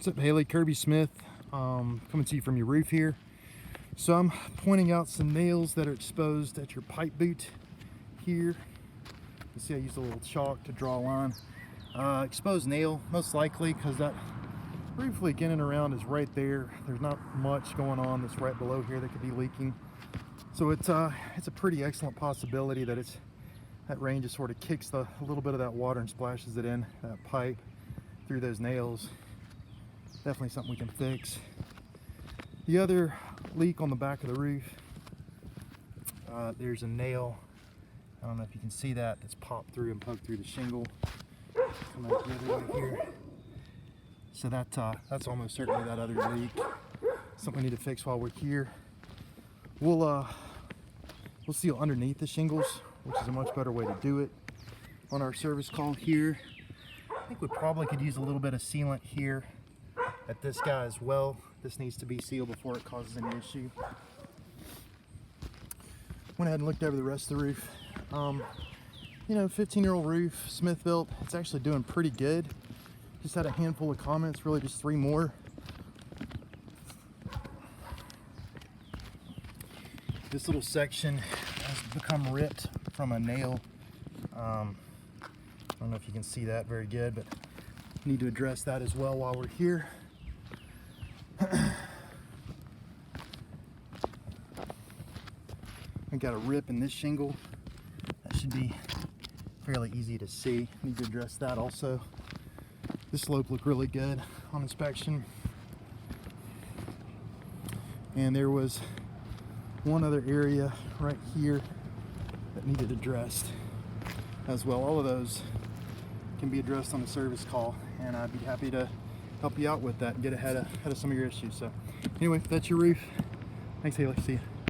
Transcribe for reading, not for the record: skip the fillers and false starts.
What's up, Haley? Kirby Smith, coming to you from your roof here. So I'm pointing out some nails that are exposed at your pipe boot here. You see I used a little chalk to draw a line. Exposed nail, most likely, because that roof leak in and around is right there. There's not much going on that's right below here that could be leaking. So it's a pretty excellent possibility that that rain just sort of kicks a little bit of that water and splashes it in that pipe through those nails. Definitely something we can fix. The other leak on the back of the roof, there's a nail, I don't know if you can see that, that's popped through and poked through the shingle. Come out the other way here. So that's almost certainly that other leak. Something we need to fix while we're here. We'll seal underneath the shingles, which is a much better way to do it on our service call here. I think we probably could use a little bit of sealant here at this guy as well. This needs to be sealed before it causes any issue. Went ahead and looked over the rest of the roof. 15-year-old roof, Smith built. It's actually doing pretty good. Just had a handful of comments, really just 3 more. This little section has become ripped from a nail. I don't know if you can see that very good, but need to address that as well while we're here. I got a rip in this shingle. That should be fairly easy to see. Need to address that also. This slope looked really good on inspection. And there was one other area right here that needed addressed as well. All of those can be addressed on a service call, and I'd be happy to help you out with that and get ahead of some of your issues. So anyway, that's your roof. Thanks, Haley. See you.